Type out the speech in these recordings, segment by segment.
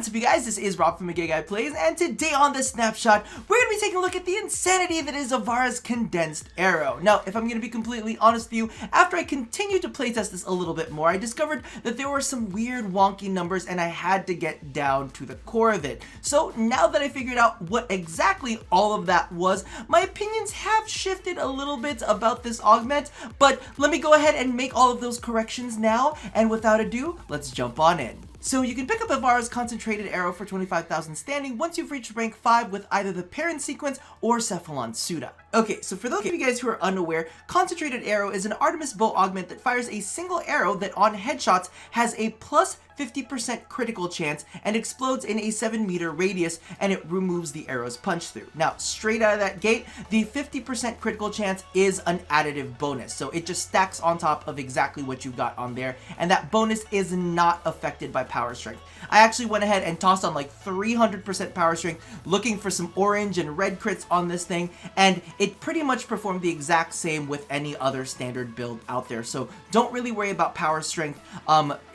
What's up, you guys? This is Rob from A Gay Guy Plays, and today on The Snapshot, we're going to be taking a look at the insanity that is Ivara's condensed arrow. Now, if I'm going to be completely honest with you, after I continued to playtest this a little bit more, I discovered that there were some weird wonky numbers, and I had to get down to the core of it. So now that I figured out what exactly all of that was, my opinions have shifted a little bit about this augment, but let me go ahead and make all of those corrections now, and without ado, let's jump on in. So you can pick up Ivara's concentrated arrow for 25,000 standing once you've reached rank 5 with either the parent sequence or Cephalon Suda. Okay, so for those of you guys who are unaware, concentrated arrow is an Artemis bow augment that fires a single arrow that on headshots has a plus 50% critical chance and explodes in a 7-meter radius, and it removes the arrow's punch through. Now, straight out of that gate, the 50% critical chance is an additive bonus, so it just stacks on top of exactly what you've got on there, and that bonus is not affected by power strength. I actually went ahead and tossed on like 300% power strength, looking for some orange and red crits on this thing, and it pretty much performed the exact same with any other standard build out there, so don't really worry about power strength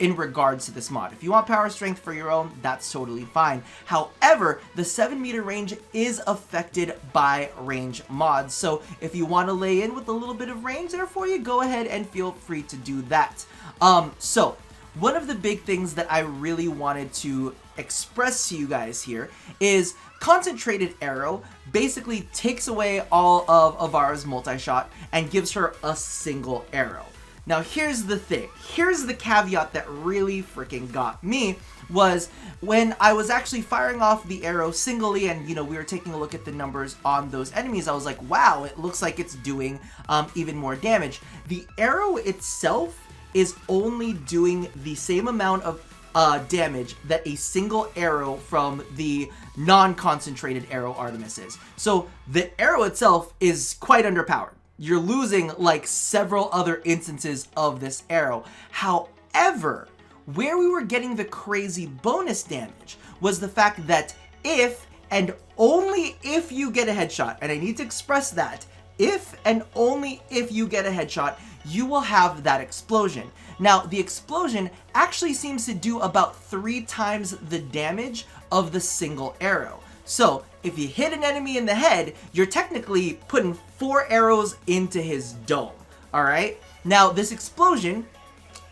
in regards to this mod. If you want power strength for your own, that's totally fine. However, the 7-meter range is affected by range mods, so if you want to lay in with a little bit of range there for you, go ahead and feel free to do that. So one of the big things that I really wanted to express to you guys here is concentrated arrow basically takes away all of Ivara's multi-shot and gives her a single arrow. Now here's the thing, here's the caveat that really freaking got me, was when I was actually firing off the arrow singly and, you know, we were taking a look at the numbers on those enemies, I was like, wow, it looks like it's doing even more damage. The arrow itself is only doing the same amount of damage that a single arrow from the non-concentrated arrow Artemis is. So the arrow itself is quite underpowered. You're losing like several other instances of this arrow. However, where we were getting the crazy bonus damage was the fact that if and only if you get a headshot, and I need to express that, if and only if you get a headshot, you will have that explosion. Now, the explosion actually seems to do about 3 times the damage of the single arrow. So, if you hit an enemy in the head, you're technically putting 4 arrows into his dome, alright? Now, this explosion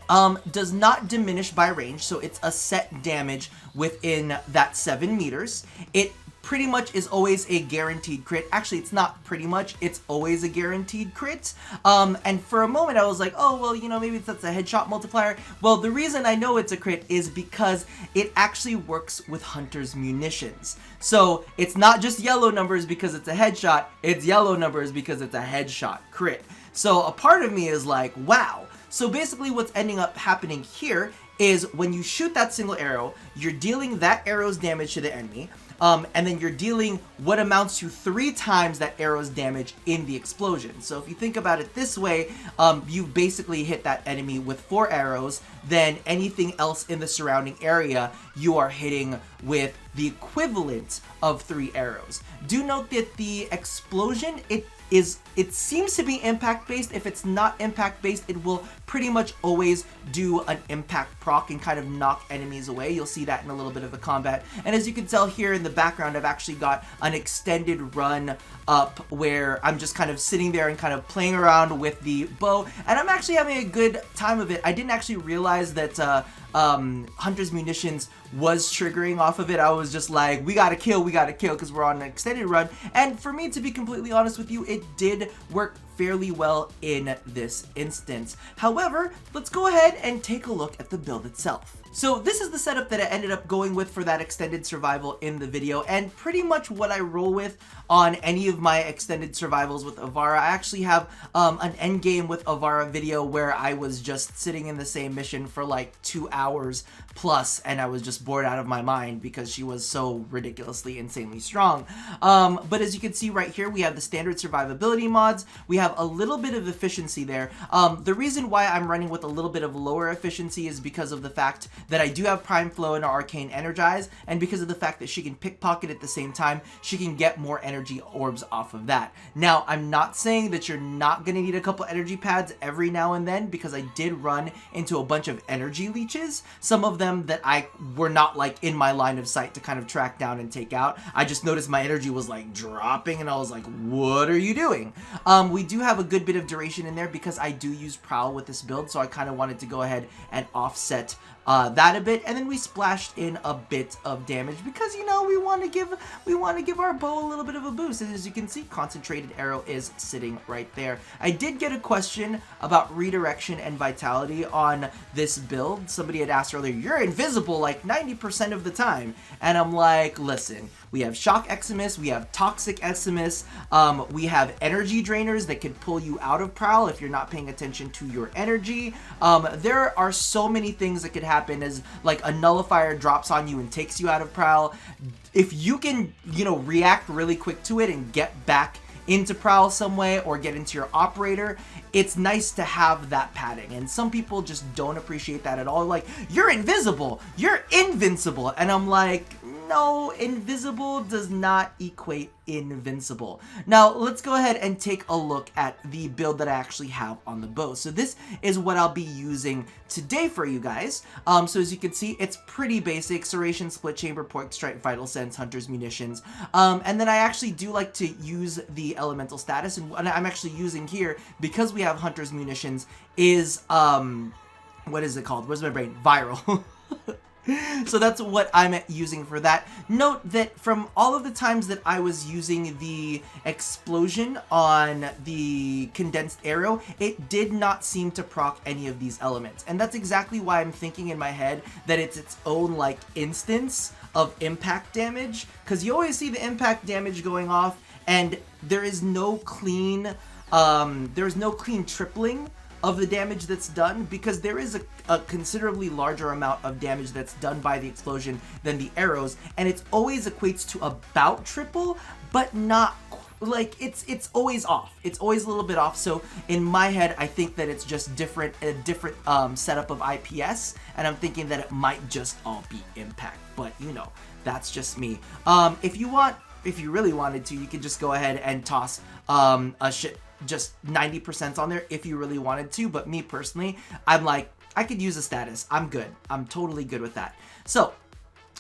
does not diminish by range, so it's a set damage within that 7 meters. It pretty much is always a guaranteed crit. Actually, it's not pretty much, it's always a guaranteed crit. And for a moment I was like, oh, well, you know, maybe that's a headshot multiplier. Well, the reason I know it's a crit is because it actually works with Hunter's munitions. So it's not just yellow numbers because it's a headshot, it's yellow numbers because it's a headshot crit. So a part of me is like, wow. So basically what's ending up happening here is when you shoot that single arrow, you're dealing that arrow's damage to the enemy, and then you're dealing what amounts to 3 times that arrow's damage in the explosion. So if you think about it this way, you basically hit that enemy with 4 arrows, then anything else in the surrounding area you are hitting with the equivalent of 3 arrows. Do note that the explosion, it seems to be impact based. If it's not impact based, it will pretty much always do an impact proc and kind of knock enemies away. You'll see that in a little bit of the combat. And as you can tell here in the background, I've actually got an extended run up where I'm just kind of sitting there and kind of playing around with the bow, and I'm actually having a good time of it. I didn't actually realize that Hunter's munitions was triggering off of it. I was just like, we gotta kill, because we're on an extended run. And for me, to be completely honest with you, it did work fairly well in this instance. However, let's go ahead and take a look at the build itself. So this is the setup that I ended up going with for that extended survival in the video, and pretty much what I roll with on any of my extended survivals with Ivara. I actually have an endgame with Ivara video where I was just sitting in the same mission for like 2 hours plus, and I was just bored out of my mind because she was so ridiculously insanely strong. But as you can see right here, we have the standard survivability mods, we have have a little bit of efficiency there. The reason why I'm running with a little bit of lower efficiency is because of the fact that I do have Prime Flow and Arcane Energize, and because of the fact that she can pickpocket at the same time, she can get more energy orbs off of that. Now, I'm not saying that you're not going to need a couple energy pads every now and then, because I did run into a bunch of energy leeches, some of them that I were not like in my line of sight to kind of track down and take out. I just noticed my energy was like dropping, and I was like, what are you doing? We do have a good bit of duration in there because I do use Prowl with this build, so I kind of wanted to go ahead and offset that a bit, and then we splashed in a bit of damage because, you know, we want to give our bow a little bit of a boost. And as you can see, Concentrated Arrow is sitting right there. I did get a question about redirection and vitality on this build. Somebody had asked earlier, you're invisible like 90% of the time, and I'm like, listen, we have Shock Eximus, we have Toxic Eximus, we have energy drainers that could pull you out of Prowl if you're not paying attention to your energy. There are so many things that could happen, as like a nullifier drops on you and takes you out of Prowl. If you can, you know, react really quick to it and get back into Prowl some way, or get into your operator, it's nice to have that padding. And some people just don't appreciate that at all. Like, you're invisible, you're invincible, and I'm like, no, invisible does not equate invincible. Now, let's go ahead and take a look at the build that I actually have on the bow. So this is what I'll be using today for you guys. So as you can see, it's pretty basic. Serration, Split Chamber, Pork Strike, Vital Sense, Hunter's Munitions. And then I actually do like to use the Elemental Status, and what I'm actually using here, because we have Hunter's Munitions, is, what is it called? Where's my brain? Viral. So that's what I'm using for that. Note that from all of the times that I was using the explosion on the condensed arrow, it did not seem to proc any of these elements. And that's exactly why I'm thinking in my head that it's its own like instance of impact damage, because you always see the impact damage going off, and there is no clean tripling of the damage that's done, because there is a considerably larger amount of damage that's done by the explosion than the arrows, and it always equates to about triple, but not like, it's always off. It's always a little bit off. So in my head, I think that it's just a different setup of IPS, and I'm thinking that it might just all be impact, but you know, that's just me. If you really wanted to, you could just go ahead and toss just 90% on there if you really wanted to, but me personally, I'm like, I could use a status. I'm good. I'm totally good with that. So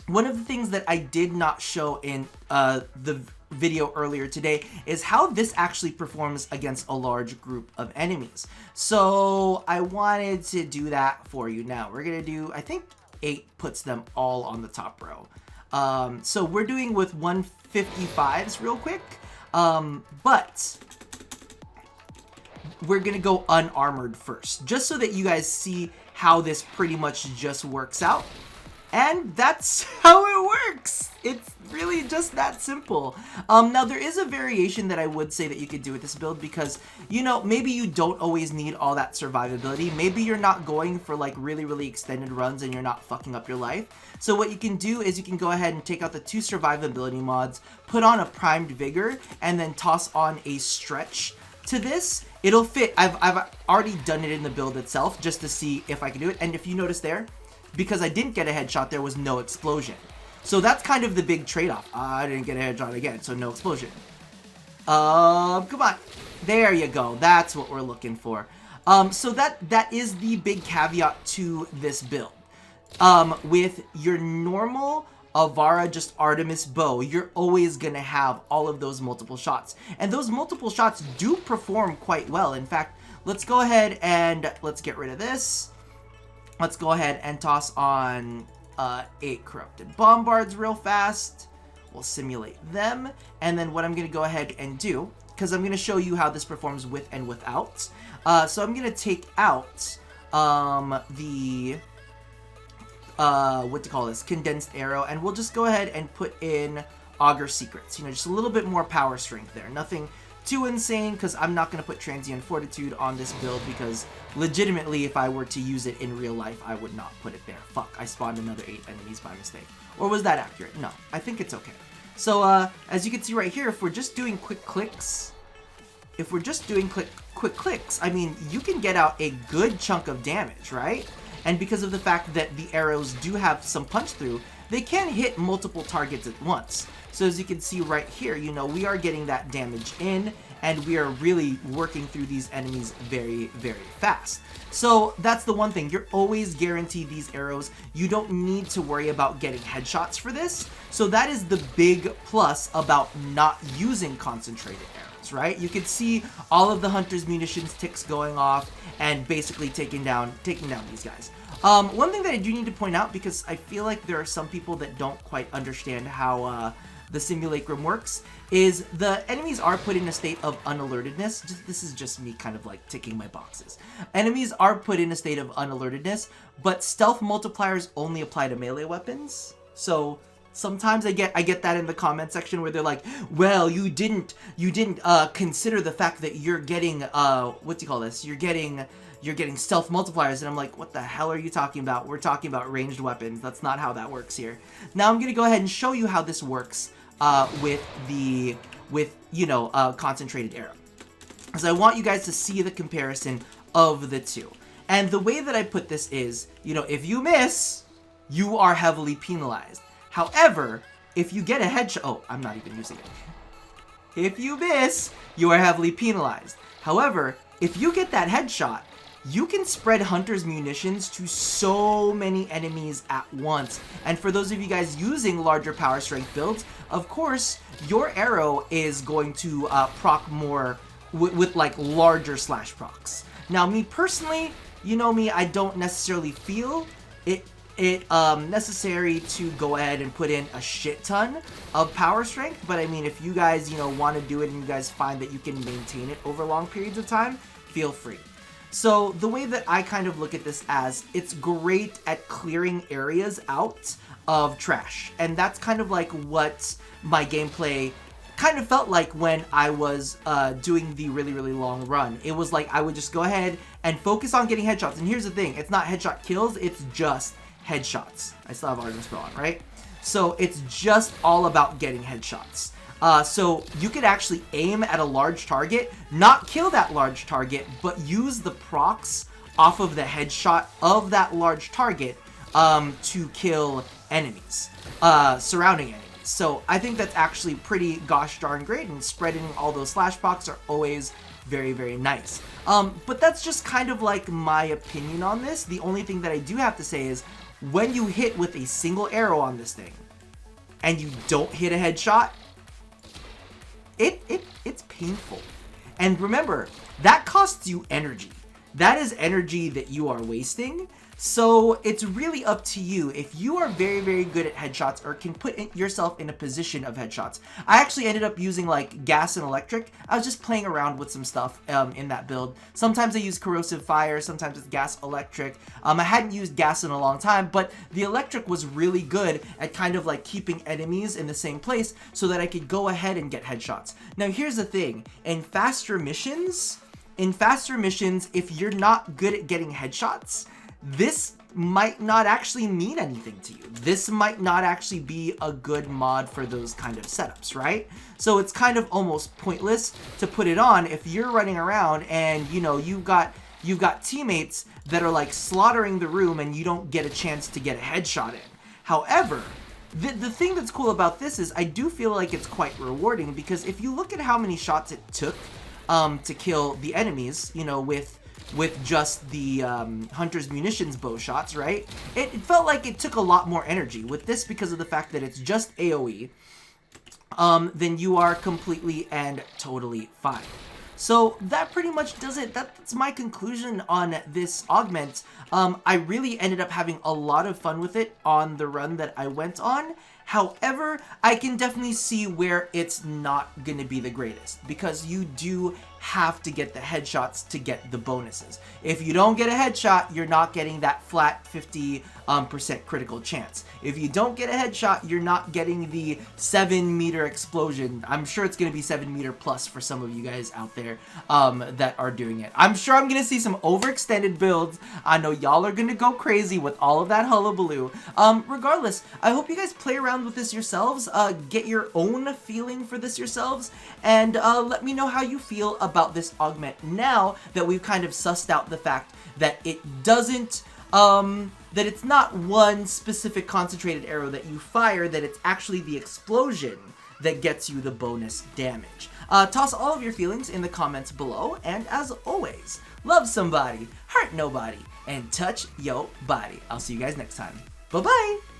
one of the things that I did not show in the video earlier today is how this actually performs against a large group of enemies. So I wanted to do that for you now. We're gonna do, I think 8 puts them all on the top row. So we're doing with 155s real quick, but we're gonna go unarmored first, just so that you guys see how this pretty much just works out. And that's how it works. It's really just that simple. Now there is a variation that I would say that you could do with this build, because, you know, maybe you don't always need all that survivability. Maybe you're not going for like really extended runs and you're not fucking up your life. So what you can do is you can go ahead and take out the 2 survivability mods, put on a primed vigor, and then toss on a stretch to this. It'll fit. I've already done it in the build itself just to see if I can do it. And if you notice there, because I didn't get a headshot, there was no explosion. So that's kind of the big trade-off. I didn't get a headshot again, so no explosion. Come on. There you go. That's what we're looking for. So that is the big caveat to this build. With your normal Ivara just Artemis bow, you're always gonna have all of those multiple shots. And those multiple shots do perform quite well. In fact, let's go ahead and let's get rid of this. Let's go ahead and toss on 8 Corrupted Bombards real fast. We'll simulate them. And then what I'm gonna go ahead and do, because I'm gonna show you how this performs with and without. So I'm gonna take out condensed arrow, and we'll just go ahead and put in Augur Secrets. You know, just a little bit more power strength there. Nothing too insane, because I'm not going to put Transient Fortitude on this build, because legitimately, if I were to use it in real life, I would not put it there. Fuck, I spawned another 8 enemies by mistake. Or was that accurate? No, I think it's okay. So, as you can see right here, if we're just doing quick clicks, if we're just doing quick clicks, I mean, you can get out a good chunk of damage, right? And because of the fact that the arrows do have some punch through, they can hit multiple targets at once. So as you can see right here, you know, we are getting that damage in, and we are really working through these enemies very, very fast. So that's the one thing. You're always guaranteed these arrows. You don't need to worry about getting headshots for this. So that is the big plus about not using concentrated arrows, right? You can see all of the hunter's munitions ticks going off and basically taking down these guys. One thing that I do need to point out, because I feel like there are some people that don't quite understand how the Simulacrum works, is the enemies are put in a state of unalertedness. This is just me kind of like ticking my boxes. Enemies are put in a state of unalertedness, but stealth multipliers only apply to melee weapons. So sometimes I get that in the comment section where they're like, well, you didn't consider the fact that you're getting what do you call this? You're getting stealth multipliers, and I'm like, what the hell are you talking about? We're talking about ranged weapons. That's not how that works here. Now I'm gonna go ahead and show you how this works with concentrated arrow, because I want you guys to see the comparison of the two. And the way that I put this is, you know, if you miss, you are heavily penalized. However, if you get a headshot, oh, I'm not even using it. If you miss, you are heavily penalized. However, if you get that headshot, you can spread hunter's munitions to so many enemies at once. And for those of you guys using larger power strength builds, of course, your arrow is going to proc more with like larger slash procs. Now, me personally, you know me, I don't necessarily feel it necessary to go ahead and put in a shit ton of power strength. But I mean, if you guys, you know, want to do it and you guys find that you can maintain it over long periods of time, feel free. So the way that I kind of look at this as, it's great at clearing areas out of trash. And that's kind of like what my gameplay kind of felt like when I was doing the really, really long run. It was like I would just go ahead and focus on getting headshots. And here's the thing, it's not headshot kills, it's just headshots. I still have Artemis Pro on, right? So it's just all about getting headshots. So you could actually aim at a large target, not kill that large target, but use the procs off of the headshot of that large target to kill enemies, surrounding enemies. So I think that's actually pretty gosh darn great, and spreading all those slash procs are always very, very nice. But that's just kind of like my opinion on this. The only thing that I do have to say is, when you hit with a single arrow on this thing and you don't hit a headshot, it's painful. And remember, that costs you energy. That is energy that you are wasting. So it's really up to you. If you are very, very good at headshots, or can put yourself in a position of headshots. I actually ended up using like gas and electric. I was just playing around with some stuff in that build. Sometimes I use corrosive fire, sometimes it's gas electric. I hadn't used gas in a long time, but the electric was really good at kind of like keeping enemies in the same place so that I could go ahead and get headshots. Now here's the thing, in faster missions, if you're not good at getting headshots, this might not actually mean anything to you. This might not actually be a good mod for those kind of setups, right? So it's kind of almost pointless to put it on if you're running around and, you know, you've got teammates that are like slaughtering the room and you don't get a chance to get a headshot in. However, the thing that's cool about this is I do feel like it's quite rewarding, because if you look at how many shots it took to kill the enemies, you know, with just the hunter's munitions bow shots, right? It felt like it took a lot more energy. With this, because of the fact that it's just AoE, then you are completely and totally fine. So that pretty much does it. That's my conclusion on this augment. I really ended up having a lot of fun with it on the run that I went on. However, I can definitely see where it's not going to be the greatest, because you do have to get the headshots to get the bonuses. If you don't get a headshot, you're not getting that flat 50% critical chance. If you don't get a headshot, you're not getting the 7-meter explosion. I'm sure it's going to be 7-meter plus for some of you guys out there that are doing it. I'm sure I'm going to see some overextended builds. I know y'all are going to go crazy with all of that hullabaloo. Regardless, I hope you guys play around around with this yourselves, get your own feeling for this yourselves, and let me know how you feel about this augment now that we've kind of sussed out the fact that it doesn't, that it's not one specific concentrated arrow that you fire, that it's actually the explosion that gets you the bonus damage. Toss all of your feelings in the comments below, and as always, love somebody, hurt nobody, and touch yo body. I'll see you guys next time. Bye-bye!